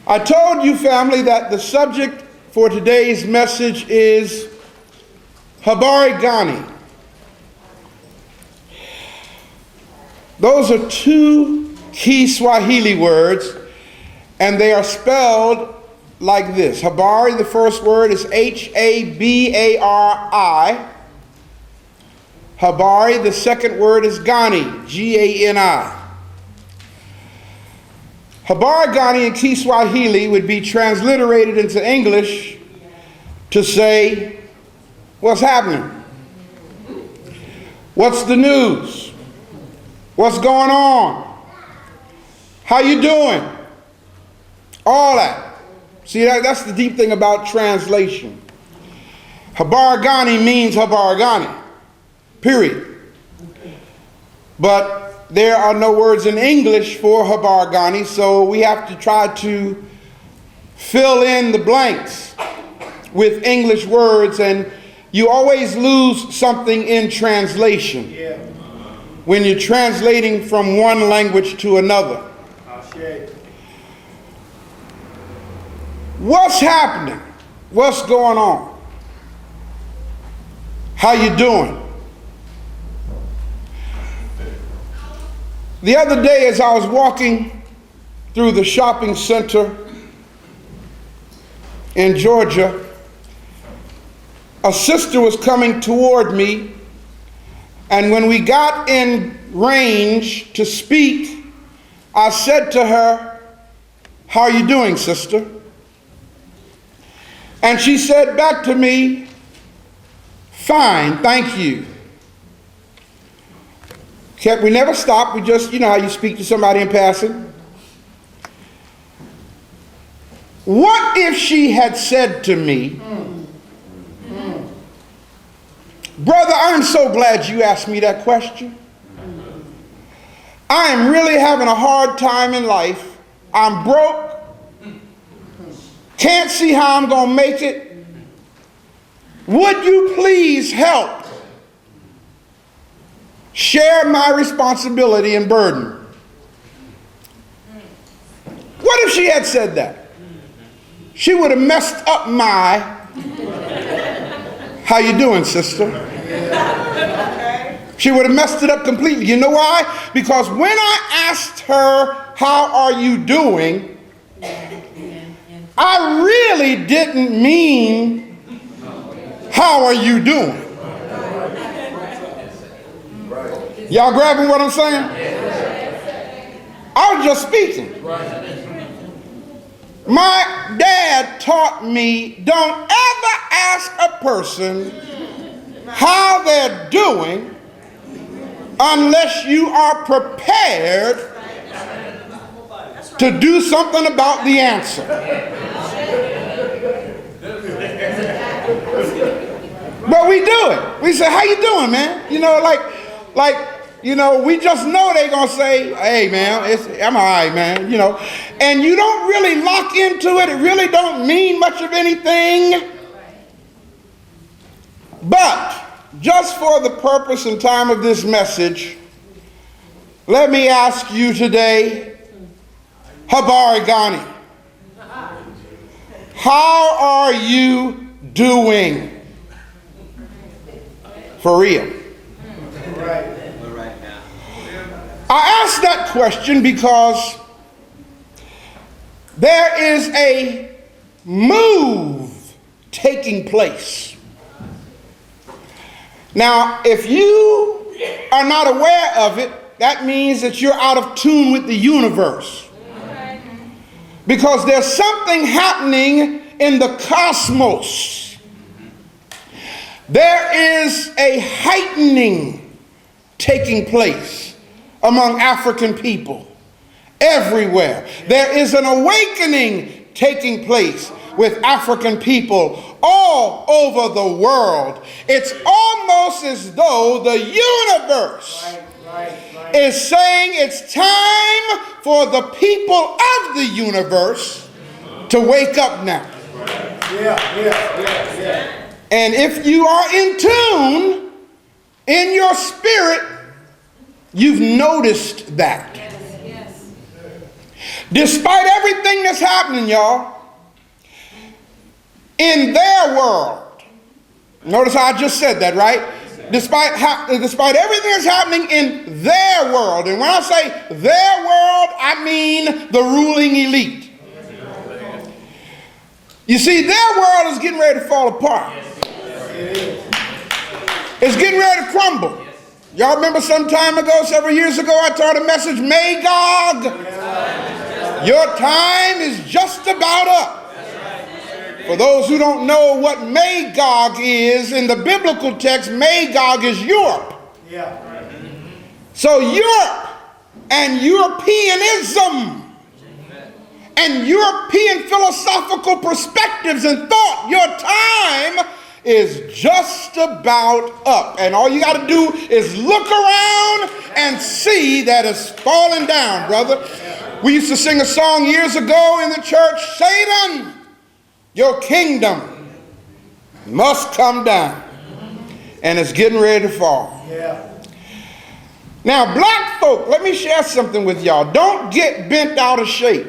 I told you, family, that the subject for today's message is Habari Gani. Those are two key Swahili words, and they are spelled like this. Habari, the first word, is H-A-B-A-R-I. Habari, the second word, is Gani, G-A-N-I. Habari Gani in Kiswahili would be transliterated into English to say, what's happening? What's the news? What's going on? How you doing? All that. See, that's the deep thing about translation. Habari Gani means Habari Gani, period. But there are no words in English for Habari Gani, so we have to try to fill in the blanks with English words, and you always lose something in translation when you're translating from one language to another. What's happening? What's going on? How you doing? The other day, as I was walking through the shopping center in Georgia, a sister was coming toward me, and when we got in range to speak, I said to her, "How are you doing, sister?" And she said back to me, "Fine, thank you." We never stopped. We just, you know how you speak to somebody in passing. What if she had said to me, "Brother, I'm so glad you asked me that question. I am really having a hard time in life. I'm broke. Can't see how I'm going to make it. Would you please help share my responsibility and burden?" What if she had said that? She would have messed up my, "How you doing, sister?" She would have messed it up completely. You know why? Because when I asked her, "How are you doing?" I really didn't mean, "How are you doing?" Y'all grabbing what I'm saying? I was just speaking. My dad taught me, don't ever ask a person how they're doing unless you are prepared to do something about the answer. But we do it. We say, "How you doing, man?" You know, we just know they're going to say, "Hey, man, I'm all right, man," you know. And you don't really lock into it. It really don't mean much of anything. But just for the purpose and time of this message, let me ask you today, Habari Gani. How are you doing? For real. I ask that question because there is a move taking place. Now, if you are not aware of it, that means that you're out of tune with the universe. Because there's something happening in the cosmos. There is a heightening taking place among African people everywhere. There is an awakening taking place with African people all over the world. It's almost as though the universe is saying it's time for the people of the universe to wake up now. And if you are in tune in your spirit, you've noticed that. Despite everything that's happening, y'all, in their world, notice how I just said that, right? Despite everything that's happening in their world, and when I say their world, I mean the ruling elite. You see, their world is getting ready to fall apart. It's getting ready to crumble. Y'all remember some time ago, several years ago, I taught a message, Magog, your time is just about up. For those who don't know what Magog is, in the biblical text, Magog is Europe. So Europe and Europeanism and European philosophical perspectives and thought, your time is just about up. And all you got to do is look around and see that it's falling down, brother. We used to sing a song years ago in the church, Satan, your kingdom must come down. And it's getting ready to fall. Now, black folk, let me share something with y'all. Don't get bent out of shape.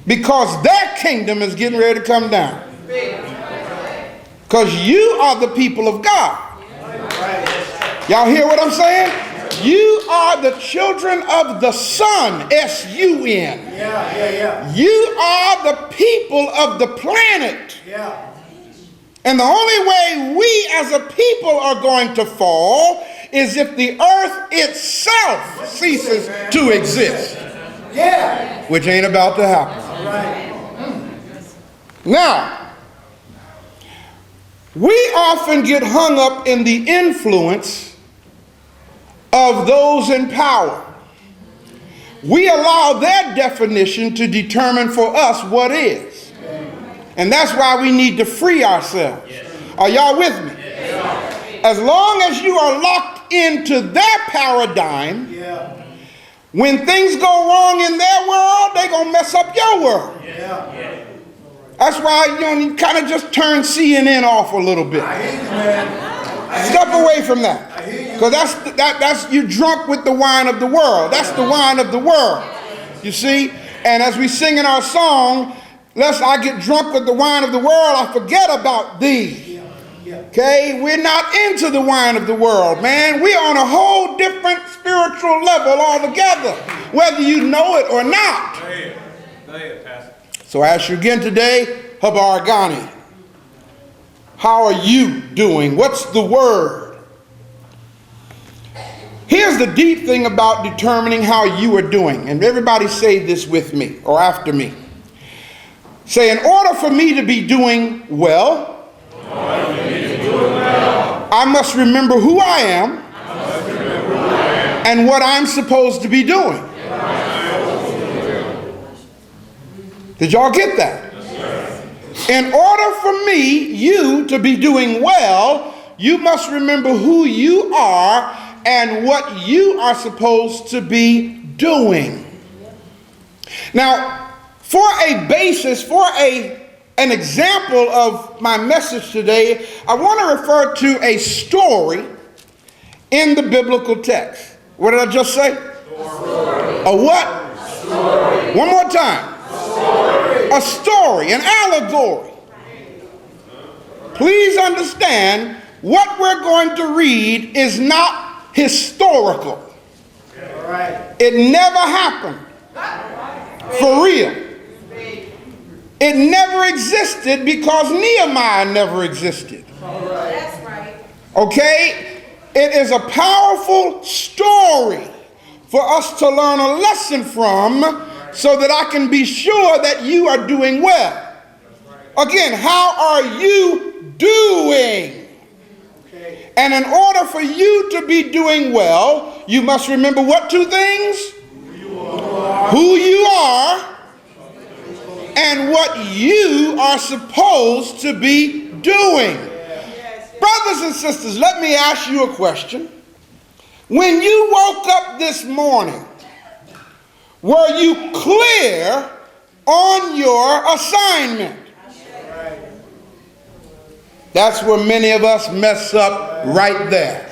Because their kingdom is getting ready to come down. Because you are the people of God. Y'all hear what I'm saying? You are the children of the Son, S-U-N. You are the people of the planet. And the only way we as a people are going to fall is if the earth itself ceases to exist. Which ain't about to happen. Now, we often get hung up in the influence of those in power. We allow their definition to determine for us what is. And that's why we need to free ourselves. Are y'all with me? As long as you are locked into their paradigm, when things go wrong in their world, they're going to mess up your world. That's why you kind of just turn CNN off a little bit. Step away from that. Because that's you drunk with the wine of the world. That's the wine of the world. You see? And as we sing in our song, lest I get drunk with the wine of the world, I forget about thee. Okay? We're not into the wine of the world, man. We're on a whole different spiritual level altogether, whether you know it or not. Go ahead, Pastor. So I ask you again today, Habari Gani, how are you doing? What's the word? Here's the deep thing about determining how you are doing. And everybody say this with me or after me. Say, in order for me to be doing well, I must remember who I am and what I'm supposed to be doing. Did y'all get that? In order for you to be doing well, you must remember who you are and what you are supposed to be doing. Now, for a basis, for an example of my message today, I want to refer to a story in the biblical text. What did I just say? Story. A what? Story. One more time. Story. A story, an allegory. Please understand, what we're going to read is not historical. It never happened. For real. It never existed because Nehemiah never existed. That's right. Okay? It is a powerful story for us to learn a lesson from so that I can be sure that you are doing well. Again, how are you doing? And in order for you to be doing well, you must remember what two things? Who you are and what you are supposed to be doing. Brothers and sisters, let me ask you a question. When you woke up this morning, were you clear on your assignment? That's where many of us mess up right there.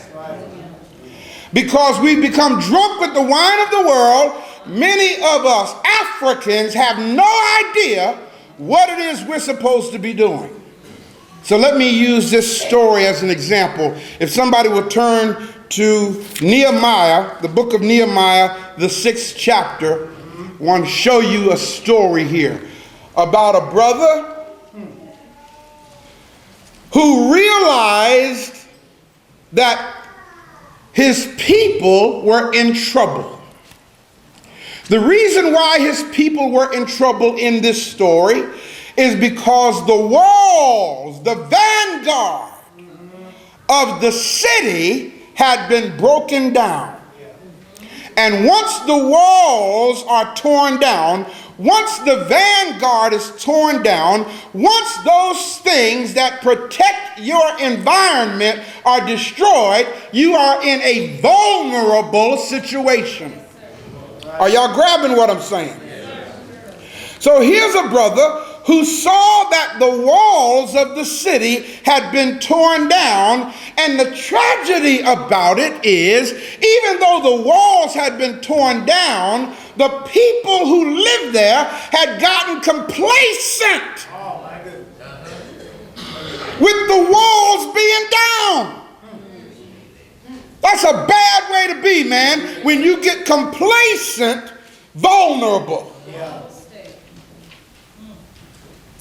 Because we become drunk with the wine of the world, many of us Africans have no idea what it is we're supposed to be doing. So let me use this story as an example. If somebody will turn to Nehemiah, the book of Nehemiah, the 6th chapter, I want to show you a story here about a brother who realized that his people were in trouble. The reason why his people were in trouble in this story is because the walls, the vanguard of the city had been broken down. And once the walls are torn down, once the vanguard is torn down, once those things that protect your environment are destroyed, you are in a vulnerable situation. Are y'all grabbing what I'm saying? So here's a brother who saw that the walls of the city had been torn down, and the tragedy about it is, even though the walls had been torn down, the people who lived there had gotten complacent with the walls being down. That's a bad way to be, man, when you get complacent, vulnerable.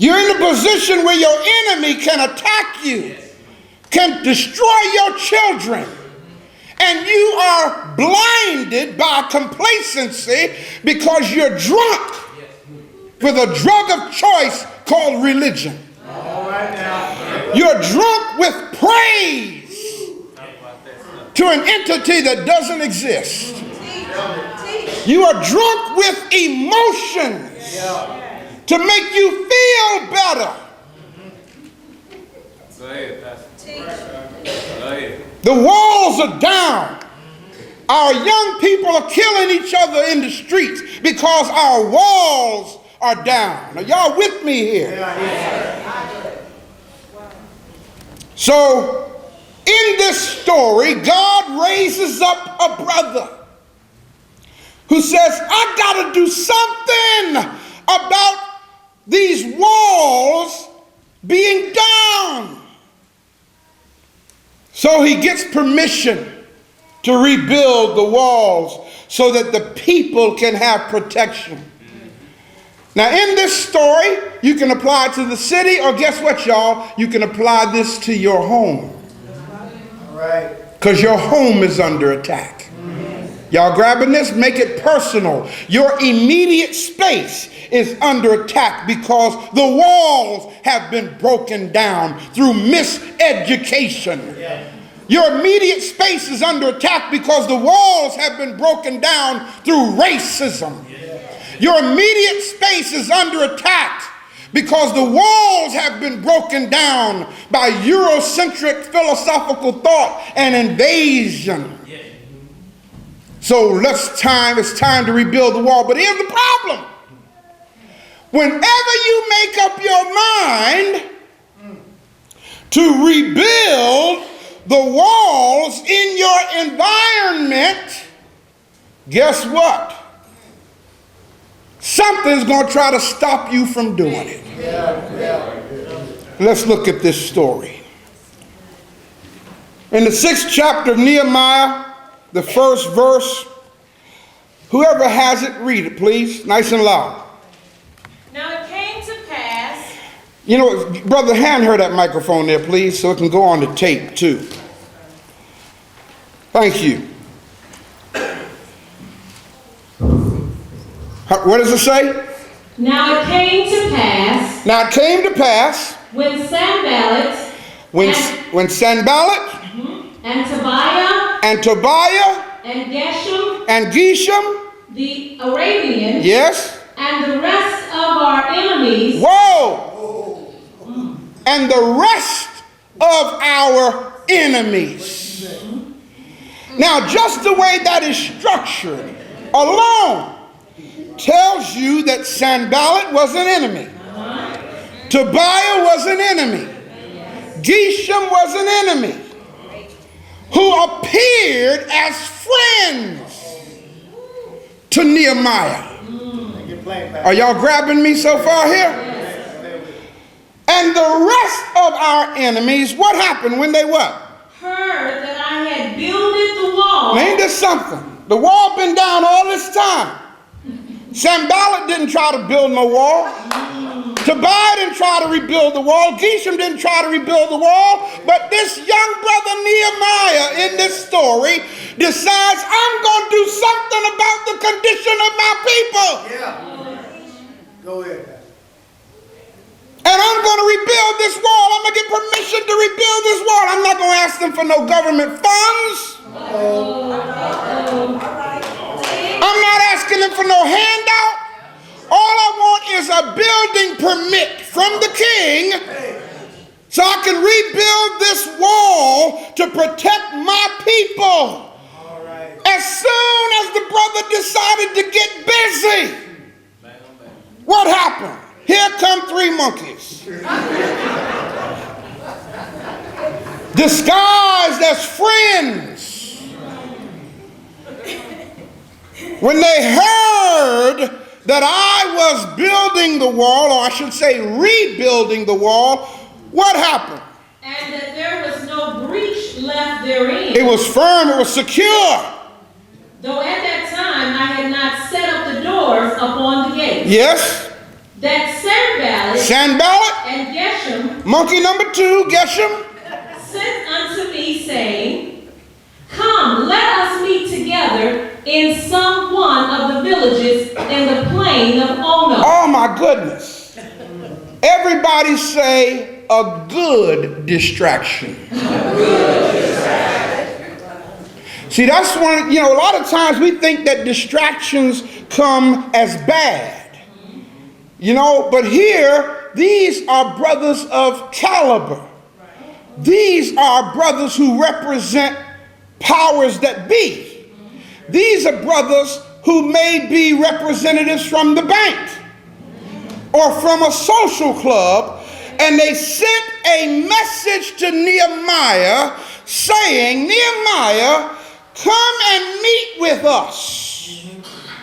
You're in a position where your enemy can attack you, can destroy your children, and you are blinded by complacency because you're drunk with a drug of choice called religion. You're drunk with praise to an entity that doesn't exist. You are drunk with emotions to make you feel better. The walls are down. Our young people are killing each other in the streets because our walls are down. Are y'all with me here? So, in this story, God raises up a brother who says, I got to do something about these walls being down. So he gets permission to rebuild the walls so that the people can have protection. Now in this story, you can apply it to the city, or guess what, y'all? You can apply this to your home. Because your home is under attack. Y'all grabbing this? Make it personal. Your immediate space is under attack because the walls have been broken down through miseducation. Your immediate space is under attack because the walls have been broken down through racism. Your immediate space is under attack because the walls have been broken down by Eurocentric philosophical thought and invasion. So it's time to rebuild the wall. But here's the problem. Whenever you make up your mind to rebuild the walls in your environment, guess what? Something's going to try to stop you from doing it. Let's look at this story. In the 6th chapter of Nehemiah, the 1st verse, whoever has it, read it, please, nice and loud. Now it came to pass. You know, brother, hand her that microphone there, please, so it can go on the tape, too. Thank you. What does it say? Now it came to pass. Now it came to pass. When Sanballat. When Sanballat. And Tobiah. And Tobiah. And Geshem. And Geshem. The Arabians. Yes. And the rest of our enemies. Whoa. And the rest of our enemies. Now, just the way that is structured alone tells you that Sanballat was an enemy. Tobiah was an enemy. Geshem was an enemy who appeared as friends to Nehemiah. Are y'all grabbing me so far here? And the rest of our enemies, what happened when they what? Heard that I had builded the wall. Ain't this something? The wall been down all this time. Sanballat didn't try to build no wall. Tobiah didn't try to rebuild the wall. Geshem didn't try to rebuild the wall. But this young brother Nehemiah in this story decides, I'm going to do something about the condition of my people. Yeah. Go ahead. And I'm going to rebuild this wall. I'm going to get permission to rebuild this wall. I'm not going to ask them for no government funds. I'm not asking them for no handout. All I want is a building permit from the king so I can rebuild this wall to protect my people. As soon as the brother decided to get busy, what happened? Here come three monkeys. Disguised as friends. When they heard that I was building the wall, or I should say rebuilding the wall, what happened? And that there was no breach left therein. It was firm, it was secure. Though at that time I had not set up the doors upon the gates. Yes. That Sanballat, and Geshem, monkey number 2, Geshem, sent unto me, saying, Come, let us meet together in some one of the villages in the plain of Ono. Oh my goodness. Everybody say a good distraction. See, that's one, a lot of times we think that distractions come as bad. But here, these are brothers of caliber. These are brothers who represent powers that be. These are brothers who may be representatives from the bank or from a social club, and they sent a message to Nehemiah saying, Nehemiah, come and meet with us.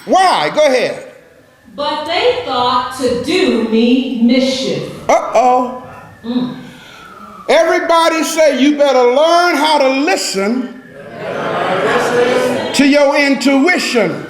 Why? Go ahead. But they thought to do me mischief. Uh-oh. Everybody say, you better learn how to listen to your intuition.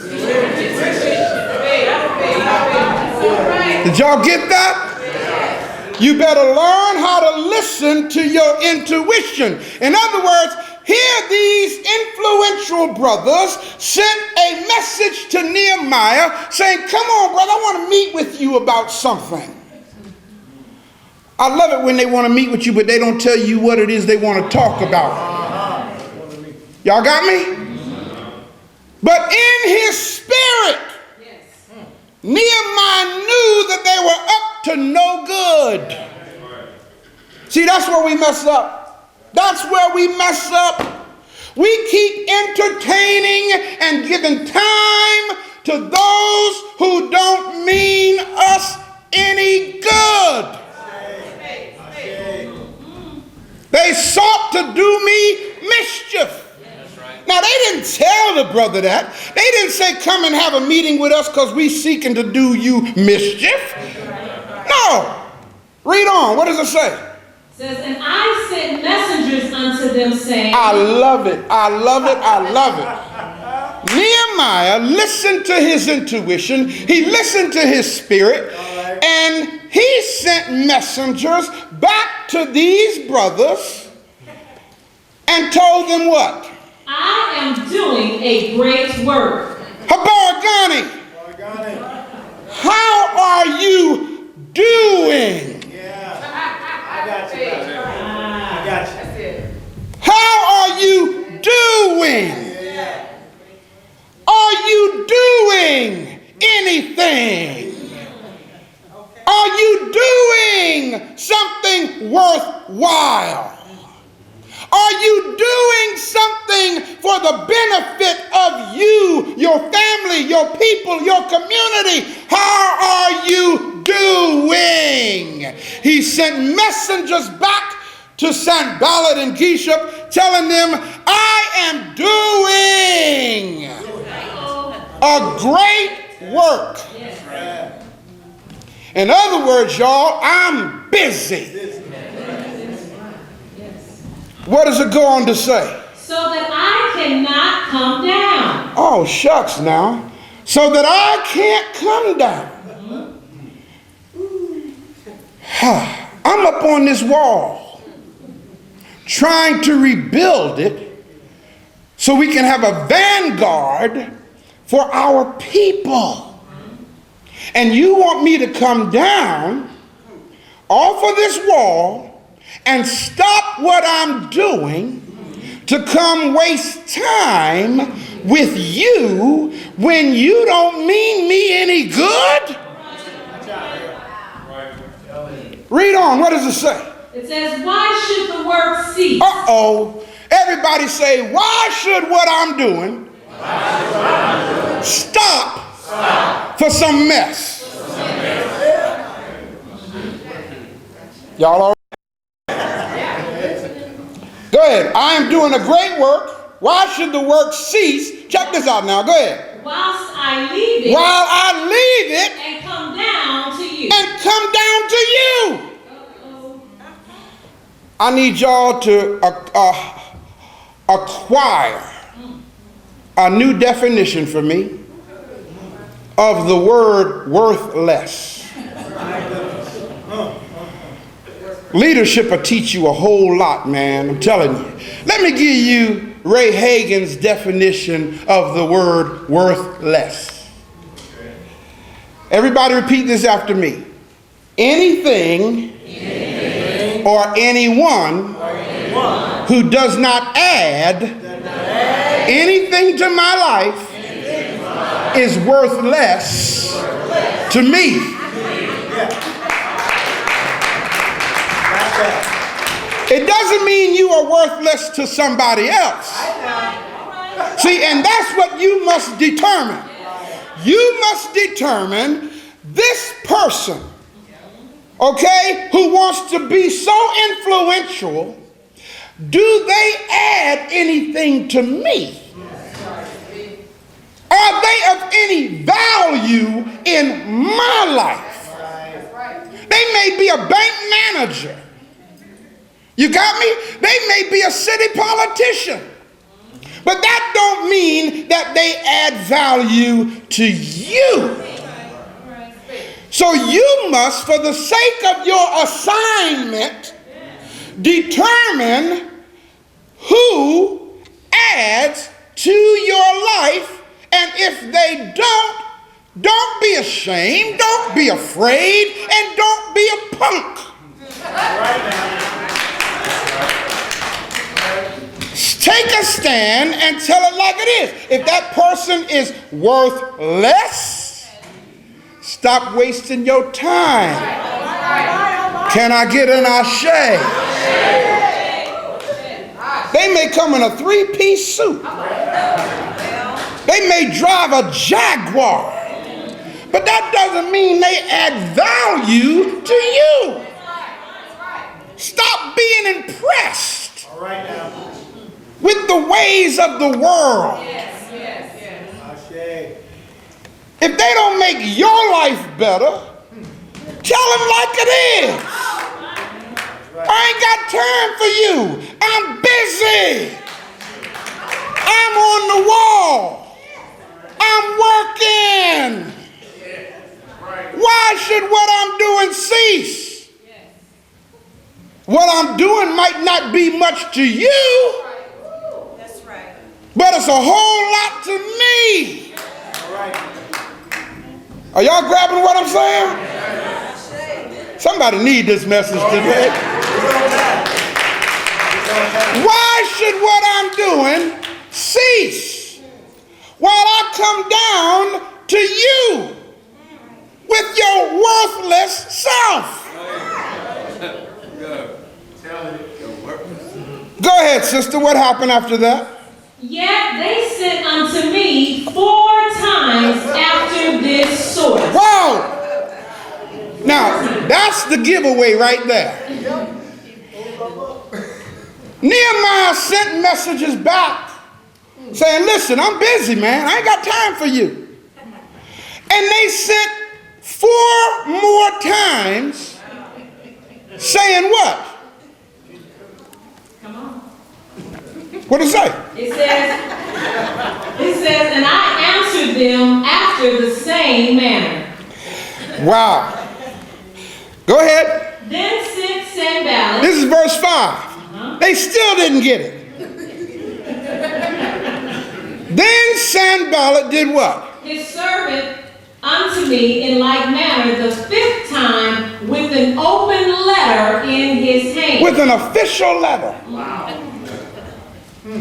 Did y'all get that? You better learn how to listen to your intuition. In other words, here these influential brothers sent a message to Nehemiah saying, come on, brother, I want to meet with you about something. I love it when they want to meet with you, but they don't tell you what it is they want to talk about. Y'all got me? But in his spirit, Nehemiah knew that they were up to no good. See, that's where we mess up. That's where we mess up. We keep entertaining and giving time to those who don't mean us any good. They sought to do me mischief. Now, they didn't tell the brother that. They didn't say, come and have a meeting with us because we seeking to do you mischief. No. Read on. What does it say? It says, and I sent messengers unto them, saying, I love it. I love it. I love it. Nehemiah listened to his intuition. He listened to his spirit. And he sent messengers back to these brothers and told them what? I am doing a great work. Habari Gani. How are you doing? How are you doing? Are you doing anything? Are you doing something worthwhile? Are you doing something for the benefit of you, your family, your people, your community? How are you doing? He sent messengers back to Sanballat and Geshem telling them, I am doing a great work. In other words, y'all, I'm busy. What does it go on to say? So that I cannot come down. Oh, shucks now. So that I can't come down. I'm up on this wall trying to rebuild it so we can have a vanguard for our people. And you want me to come down off of this wall and stop what I'm doing to come waste time with you when you don't mean me any good? Read on. What does it say? It says, why should the work cease? Uh-oh. Everybody say, why should what I'm doing stop for some mess? Y'all all right? Go ahead. I am doing a great work. Why should the work cease? Check this out now. Go ahead. Whilst I leave it. While I leave it. And come down to you. And come down to you. Uh-oh. I need y'all to acquire a new definition for me of the word worthless. Leadership will teach you a whole lot, man. I'm telling you. Let me give you Ray Hagins' definition of the word worthless. Everybody repeat this after me. Anything or anyone who does not add anything to my life is worthless to me. It doesn't mean you are worthless to somebody else. See, and that's what you must determine. You must determine this person, okay, who wants to be so influential, do they add anything to me? Are they of any value in my life? They may be a bank manager. You got me? They may be a city politician. But that don't mean that they add value to you. So you must, for the sake of your assignment, determine who adds to your life. And if they don't be ashamed, don't be afraid, and don't be a punk. Take a stand and tell it like it is. If that person is worth less, stop wasting your time. Can I get an ashe? They may come in a 3-piece suit. They may drive a Jaguar. But that doesn't mean they add value to you. Stop being impressed with the ways of the world. If they don't make your life better, tell them like it is. I ain't got time for you. I'm busy. I'm on the wall. I'm working. Why should what I'm doing cease? What I'm doing might not be much to you, but it's a whole lot to me. Are y'all grabbing what I'm saying? Somebody need this message today. Why should what I'm doing cease while I come down to you with your worthless self? Go ahead, sister. What happened after that? Yet they sent unto me 4 times after this sort. Whoa! Now, that's the giveaway right there. Nehemiah sent messages back saying, listen, I'm busy, man. I ain't got time for you. And they sent 4 more times, saying what? Come on. What does it say? It says, and I answered them after the same manner. Wow. Go ahead. Then sent Sanballat. This is verse 5. They still didn't get it. Then Sanballat did what? His servant unto me in like manner the 5th time with an open letter in his hand. With an official letter. Wow.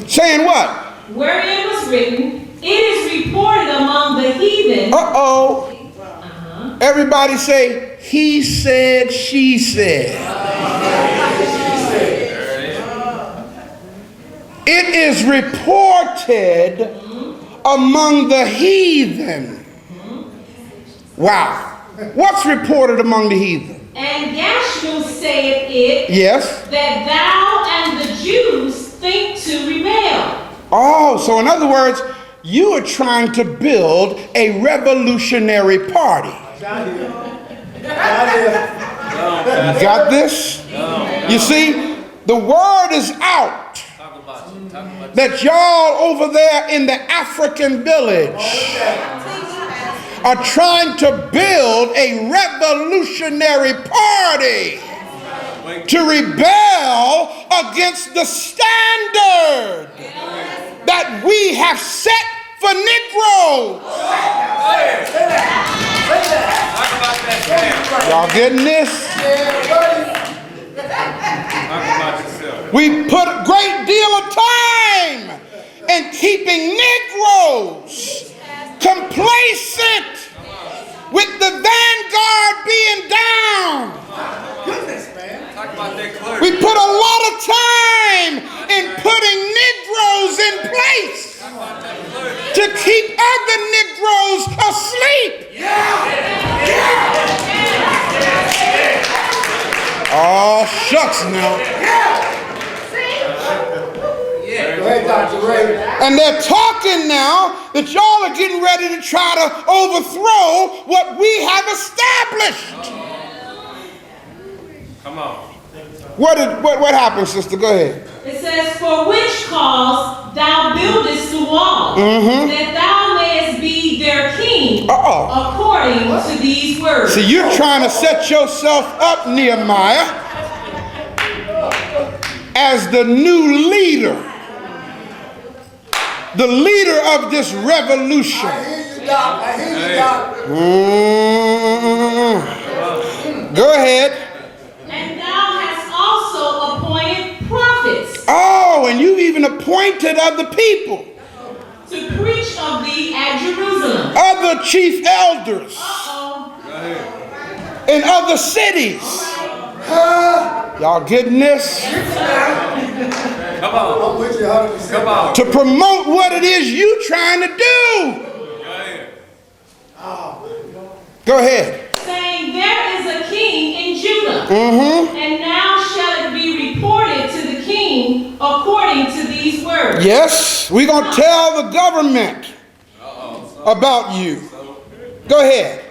Saying what? Wherein was written, it is reported among the heathen. Uh-oh. Everybody say, he said, she said. It is reported among the heathen. Wow. What's reported among the heathen? And Gashmu saith it, Yes. that thou and the Jews think to rebel. Oh, so in other words, you are trying to build a revolutionary party. You got this? You see, the word is out that y'all over there in the Afrikan Village are trying to build a revolutionary party to rebel against the standard that we have set for Negroes. Y'all getting this? We put a great deal of time in keeping Negroes complacent with the vanguard being down. We put a lot of time in putting Negroes in place to keep other Negroes asleep. Oh, shucks now. And they're talking now that y'all are getting ready to try to overthrow what we have established. Come on. What happened, sister? Go ahead. It says, for which cause thou buildest the wall, that thou mayest be their king, according to these words. See, you're trying to set yourself up, Nehemiah, as the new leader. The leader of this revolution. Go ahead. And thou hast also appointed prophets. Oh, and you've even appointed other people. To preach of thee at Jerusalem. Other chief elders. In other cities. Y'all getting this? Come on. Come on. To promote what it is you trying to do. Go ahead. Saying, there is a king in Judah. And now shall it be reported to the king according to these words. Yes, we're going to tell the government about you. Go ahead.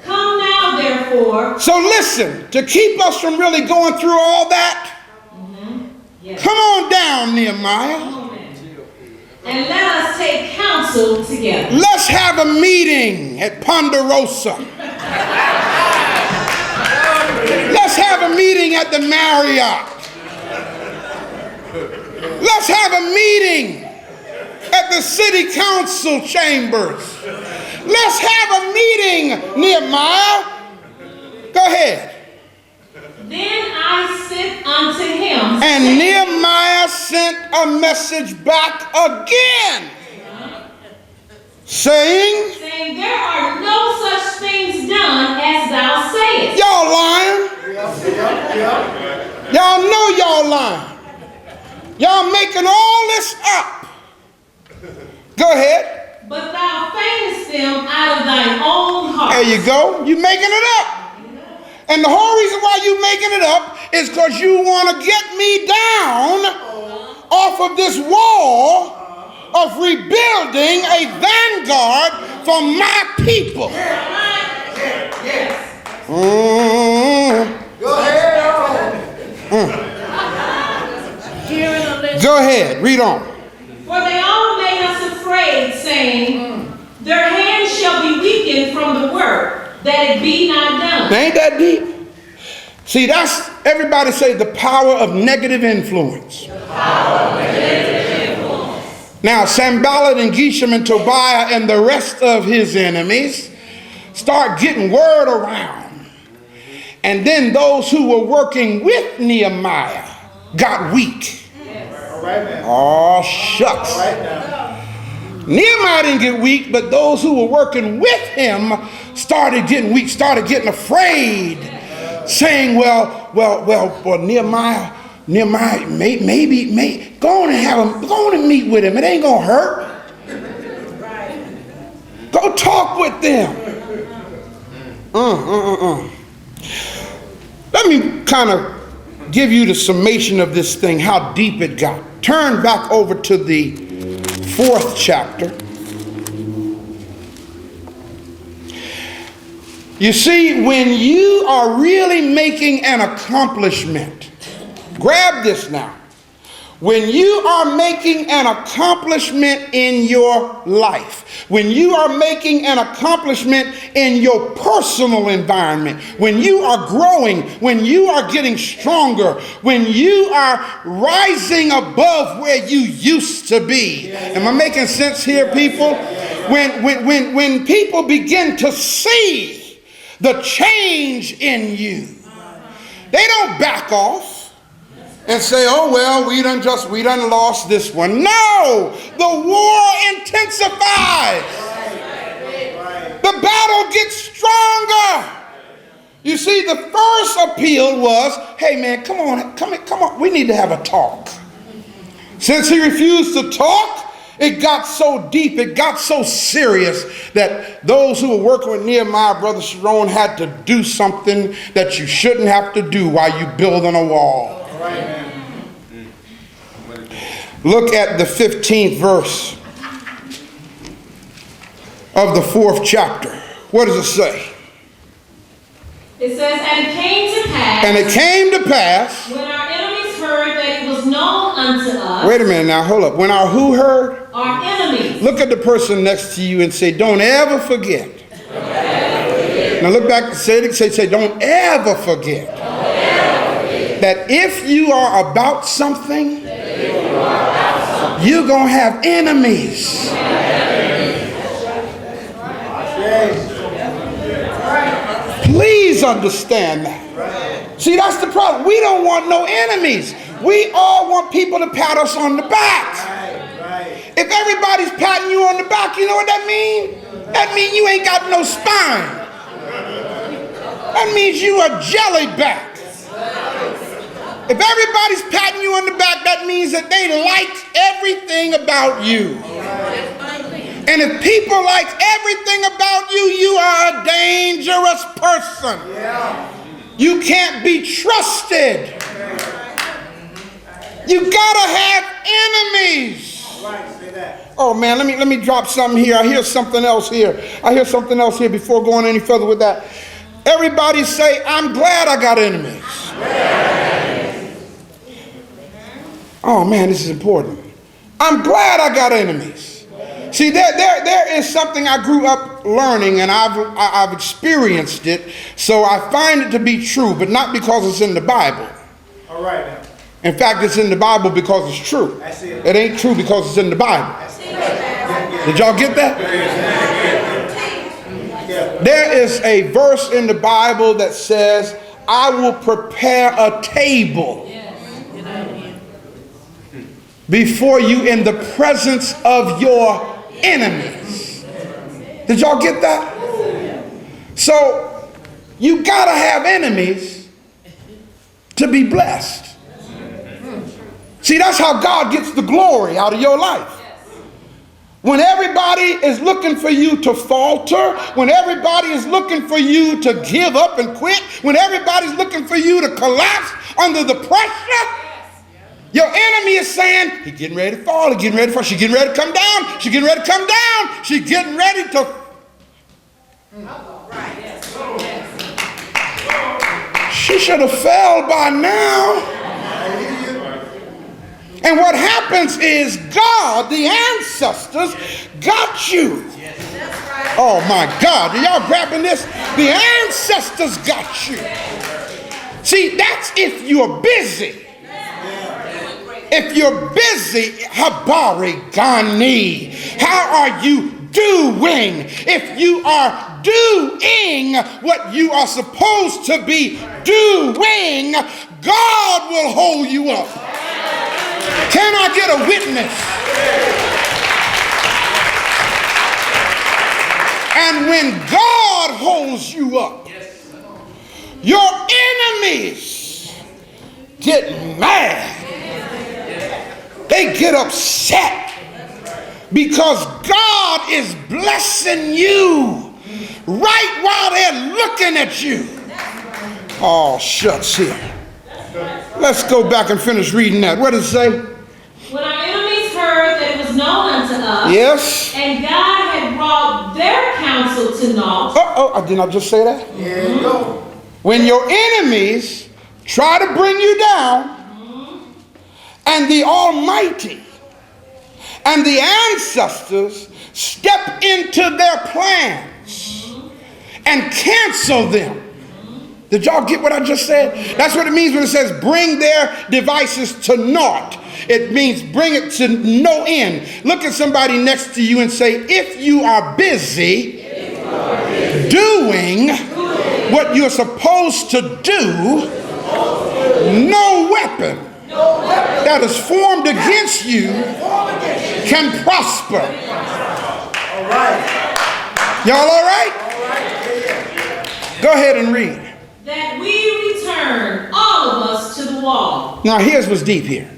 Come now, therefore. So listen, to keep us from really going through all that, Yes. come on down, Nehemiah. And let us take counsel together. Let's have a meeting at Ponderosa. Let's have a meeting at the Marriott. Let's have a meeting at the city council chambers. Let's have a meeting, Nehemiah. Go ahead. Then I sent unto him. And Nehemiah sent a message back again, saying, there are no such things done as thou sayest. y'all lying. Y'all know y'all lying. Y'all making all this up. Go ahead. But thou feignest them out of thine own heart. There you go. You making it up. And the whole reason why you making it up is because you want to get me down off of this wall of rebuilding a vanguard for my people. Go ahead. Go ahead, read on. For they all made us afraid, saying, their hands shall be weakened from the work, that it be not done. Ain't that deep? See, that's, everybody say, the power of negative influence. Now, Sanballat and Geshem and Tobiah and the rest of his enemies start getting word around. And then those who were working with Nehemiah got weak. Oh, shucks. Nehemiah didn't get weak, but those who were working with him started getting weak, started getting afraid, saying, well, Nehemiah, maybe, go on and have him, go on and meet with him. It ain't gonna hurt. Go talk with them. Let me kind of give you the summation of this thing, how deep it got. Turn back over to the 4th chapter. You see, when you are really making an accomplishment, grab this now. When you are making an accomplishment in your life, when you are making an accomplishment in your personal environment, when you are growing, when you are getting stronger, when you are rising above where you used to be. Am I making sense here, people? When people begin to see the change in you, they don't back off and say, oh, well, we done lost this one. No, the war intensifies. The battle gets stronger. You see, the first appeal was, hey man, come on, we need to have a talk. Since he refused to talk, it got so deep, it got so serious that those who were working with Nehemiah, Brother Sharon, had to do something that you shouldn't have to do while you're building a wall. Look at the 15th verse of the 4th chapter. What does it say? It says, and it came to pass. And it came to pass. When our enemies heard that it was known unto us. Wait a minute now, hold up. When our who heard? Our enemies. Look at the person next to you and say, don't ever forget. Now look back and say, don't ever forget. That if you are about something, you're going to have enemies. Please understand that. See, that's the problem. We don't want no enemies. We all want people to pat us on the back. If everybody's patting you on the back, you know what that means? That means you ain't got no spine. That means you a jellyback. If everybody's patting you on the back, that means that they like everything about you. And if people like everything about you, you are a dangerous person. You can't be trusted. You gotta have enemies. Oh man, let me drop something here. I hear something else here before going any further with that. Everybody say, I'm glad I got enemies. Oh man, this is important. I'm glad I got enemies. See, there is something I grew up learning, and I've experienced it, so I find it to be true, but not because it's in the Bible. All right now. In fact, it's in the Bible because it's true. It ain't true because it's in the Bible. Did y'all get that? There is a verse in the Bible that says, I will prepare a table before you in the presence of your enemies. Did y'all get that? So you gotta have enemies to be blessed. See, that's how God gets the glory out of your life. When everybody is looking for you to falter, when everybody is looking for you to give up and quit, when everybody's looking for you to collapse under the pressure, your enemy is saying, he's getting ready to fall, he's getting ready to fall, she's getting ready to come down, she's getting ready to come down, she's getting ready to She should have fell by now. And what happens is God, the ancestors, got you. Oh my God, are y'all grabbing this? The ancestors got you. See, that's if you're busy. If you're busy, Habari Gani, how are you doing? If you are doing what you are supposed to be doing, God will hold you up. Can I get a witness? And when God holds you up, your enemies get mad. They get upset because God is blessing you right while they're looking at you. Oh, shucks here. Let's go back and finish reading that. What does it say? When our enemies heard that it was known unto us, Yes. and God had brought their counsel to naught. Did I just say that? Yeah, you go. When your enemies try to bring you down, and the Almighty and the ancestors step into their plans and cancel them. Did y'all get what I just said? That's what it means when it says bring their devices to naught. It means bring it to no end. Look at somebody next to you and say, if you are busy doing what you're supposed to do, no weapon that is formed against you can prosper. All right. Y'all all right? Go ahead and read. That we return, all of us, to the wall. Now here's what's deep here.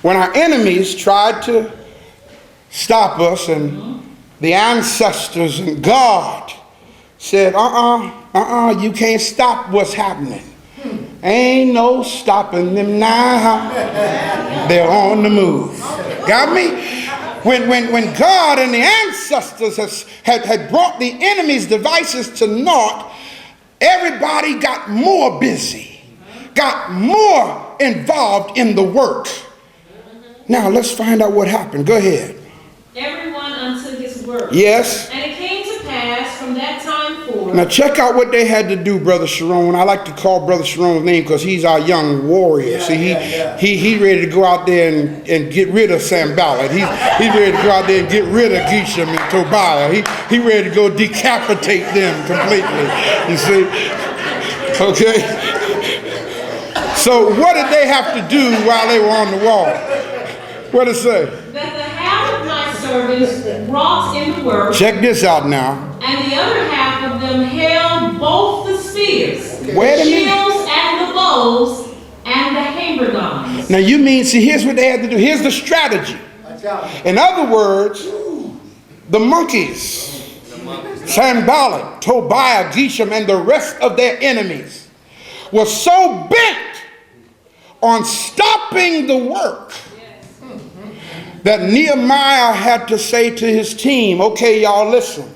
When our enemies tried to stop us and the ancestors and God said, you can't stop what's happening. Ain't no stopping them now. They're on the move. Got me? When God and the ancestors had brought the enemy's devices to naught, everybody got more busy, got more involved in the work. Now let's find out what happened. Go ahead. Everyone unto his work. Yes. And it came to pass from that time forth. Now check out what they had to do, Brother Sharon. I like to call Brother Sharon's name because he's our young warrior. See, he ready to go out there and get rid of Sanballat. He's ready to go out there and get rid of Geshem and Tobiah. He ready to go decapitate them completely. You see? Okay. So what did they have to do while they were on the wall? What did it say? That the half of my servants wrought in the work. Check this out now. And the other half of them held both the spears, Wait a the minute. shields and the bows, and the hammergons. Now you mean, see, here's what they had to do. Here's the strategy. In other words, the monkeys, Sanballat, Tobiah, Geshem, and the rest of their enemies were so bent on stopping the work that Nehemiah had to say to his team, okay, y'all, listen.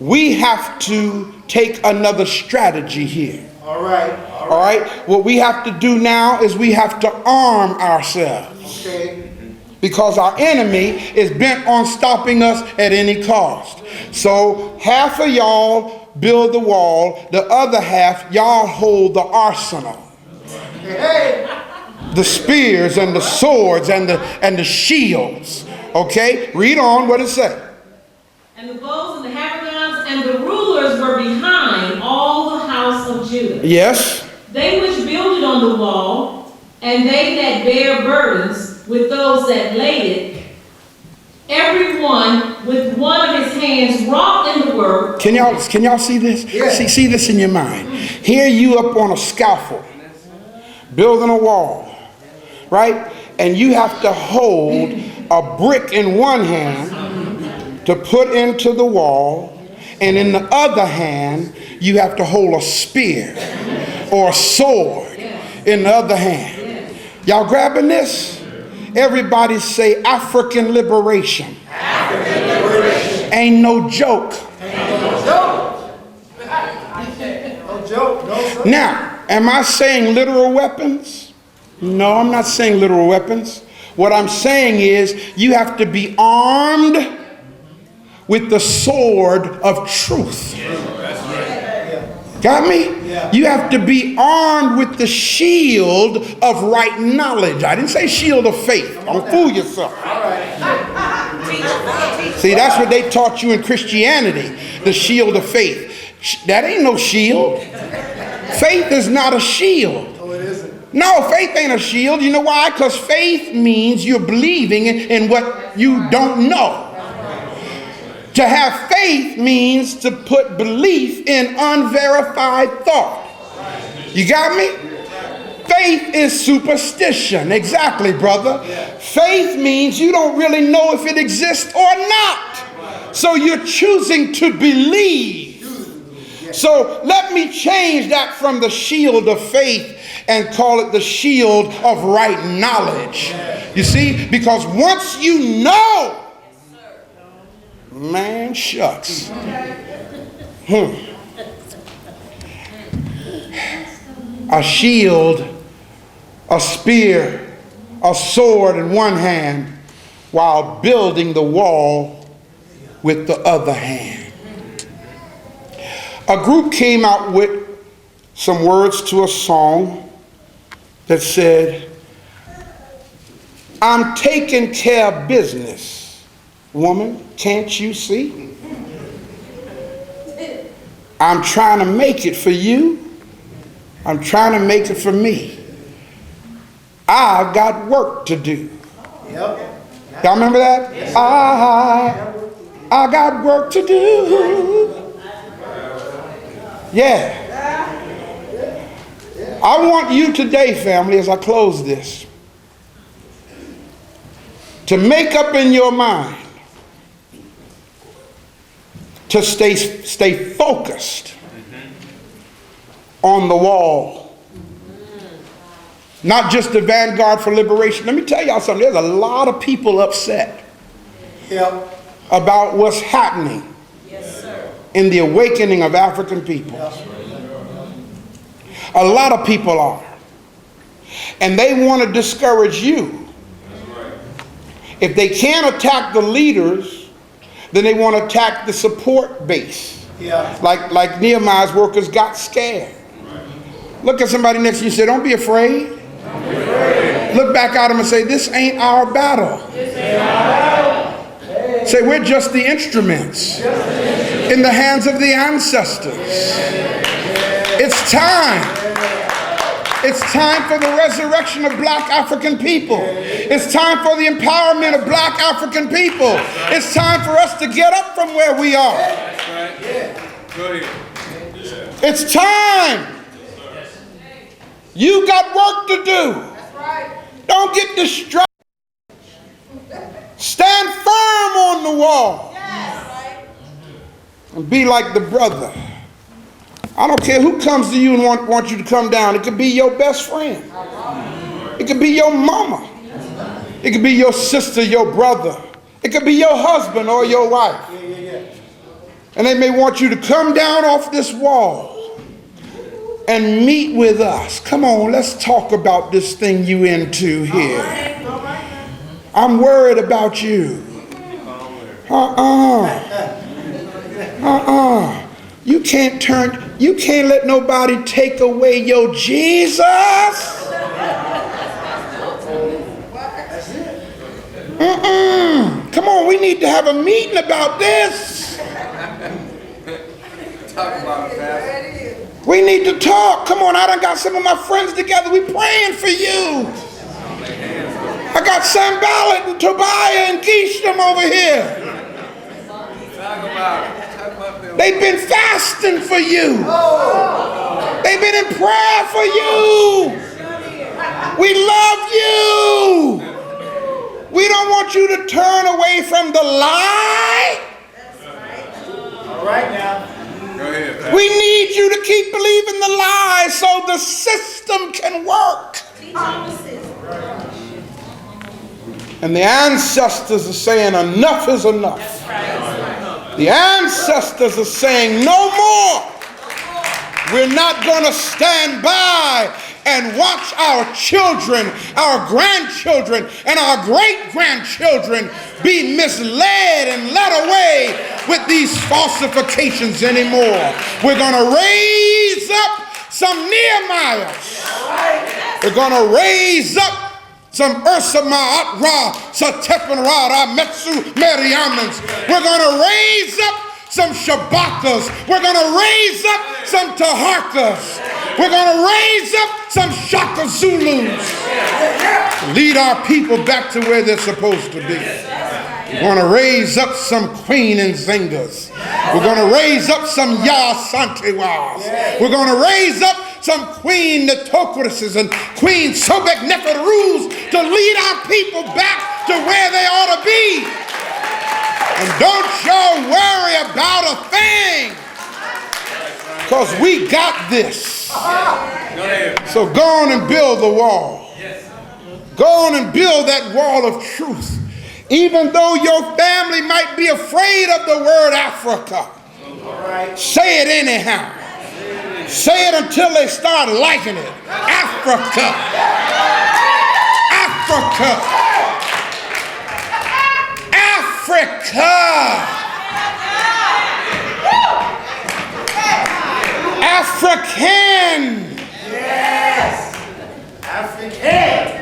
We have to take another strategy here. All right. All right? What we have to do now is we have to arm ourselves. Okay. Because our enemy is bent on stopping us at any cost. So half of y'all build the wall, the other half y'all hold the arsenal. Hey. The spears and the swords and the shields. Okay? Read on. What does it say? And the bows and the hammergons and the rulers were behind all the house of Judah. Yes. They which builded on the wall, and they that bear burdens with those that laid it, every one with one of his hands wrought in the work. Can y'all see this? Yeah. See this in your mind. Here you up on a scaffold, building a wall, right? And you have to hold a brick in one hand to put into the wall, and in the other hand you have to hold a spear or a sword in the other hand. Y'all grabbing this? Everybody say African liberation. African liberation. Ain't no joke. Now, am I saying literal weapons? No, I'm not saying literal weapons. What I'm saying is you have to be armed with the sword of truth. Got me? You have to be armed with the shield of right knowledge. I didn't say shield of faith. Don't fool yourself. See, that's what they taught you in Christianity, the shield of faith. That ain't no shield. Faith is not a shield. No, faith ain't a shield. You know why? Because faith means you're believing in what you don't know. To have faith means to put belief in unverified thought. You got me? Faith is superstition. Exactly, brother. Faith means you don't really know if it exists or not. So you're choosing to believe. So let me change that from the shield of faith and call it the shield of right knowledge. You see? Because once you know, man, shucks. A shield, a spear, a sword in one hand, while building the wall with the other hand. A group came out with some words to a song that said, I'm taking care of business, woman, can't you see? I'm trying to make it for you. I'm trying to make it for me. I've got work to do. Y'all remember that? Yes, I got work to do. Yeah. I want you today, family, as I close this, to make up in your mind to stay focused on the wall. Not just the vanguard for liberation. Let me tell y'all something. There's a lot of people upset about what's happening in the awakening of African people. A lot of people are. And they want to discourage you. If they can't attack the leaders, then they want to attack the support base. Like Nehemiah's workers got scared. Look at somebody next to you and say, don't be afraid. Look back at them and say, this ain't our battle. Say, we're just the instruments in the hands of the ancestors. It's time. It's time for the resurrection of black African people. It's time for the empowerment of black African people. It's time for us to get up from where we are. It's time. You got work to do. Don't get distracted. Stand firm on the wall. And be like the brother. I don't care who comes to you and want you to come down. It could be your best friend. It could be your mama. It could be your sister, your brother. It could be your husband or your wife. And they may want you to come down off this wall and meet with us. Come on, let's talk about this thing you into here. I'm worried about you. You can't let nobody take away your Jesus. Come on, we need to have a meeting about this. Talk about it, Pastor. We need to talk. Come on, I done got some of my friends together. We praying for you. I got Sam Ballard and Tobiah and Keisham over here. Talk about it. They've been fasting for you. They've been in prayer for you. We love you. We don't want you to turn away from the lie. All right now. Go ahead. We need you to keep believing the lie so the system can work. And the ancestors are saying enough is enough. The ancestors are saying no more. We're not going to stand by and watch our children, our grandchildren, and our great-grandchildren be misled and led away with these falsifications anymore. We're going to raise up some Nehemiahs. We're going to raise up some Ursama'at Ra, Satepan Ra, Metsu Meriamans. We're going to raise up some Shabbatas. We're going to raise up some Taharkas. We're going to raise up some Shaka Zulus. Lead our people back to where they're supposed to be. We're going to raise up some Queen Nzingas. We're going to raise up some Ya Santewas. We're going to raise up some Queen Netokrises and Queen Sobek Neferus to lead our people back to where they ought to be. And don't y'all worry about a thing, because we got this. So go on and build the wall. Go on and build that wall of truth. Even though your family might be afraid of the word Africa, say it anyhow. Say it until they start liking it. Africa. Africa. Africa. African. Yes. African.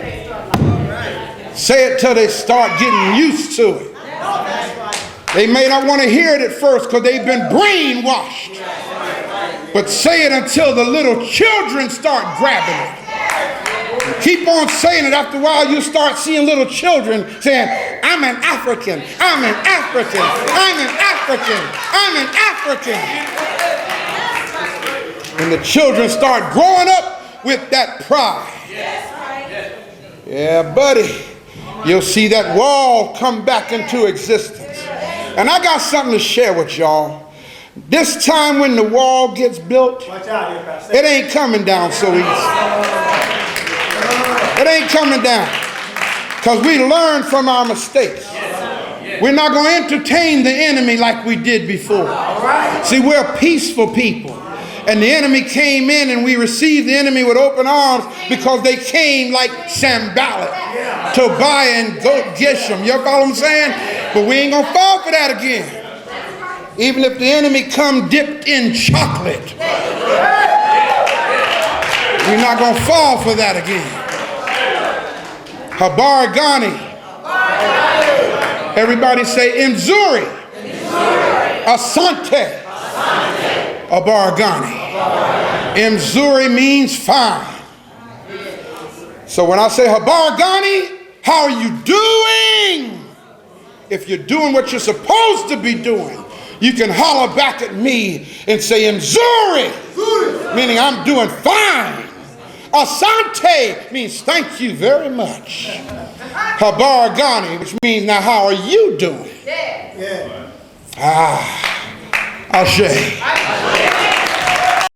Say it till they start getting used to it. They may not want to hear it at first because they've been brainwashed. But say it until the little children start grabbing it. Keep on saying it. After a while, you start seeing little children saying, I'm an African, I'm an African, I'm an African, I'm an African. And the children start growing up with that pride. Yeah, buddy. You'll see that wall come back into existence. And I got something to share with y'all. This time when the wall gets built, it ain't coming down so easy. It ain't coming down. Because we learned from our mistakes. We're not going to entertain the enemy like we did before. See, we're peaceful people. And the enemy came in and we received the enemy with open arms because they came like Sanballat, Tobiah, and Geshem. You follow what I'm saying? But we ain't going to fall for that again. Even if the enemy come dipped in chocolate, we're not going to fall for that again. Habari Gani. Everybody say Mzuri. Asante. Habari Gani. Mzuri means fine. So when I say Habari Gani, how are you doing? If you're doing what you're supposed to be doing, you can holler back at me and say Mzuri, meaning I'm doing fine. Asante means thank you very much. Habari Gani, which means now how are you doing? Ashe.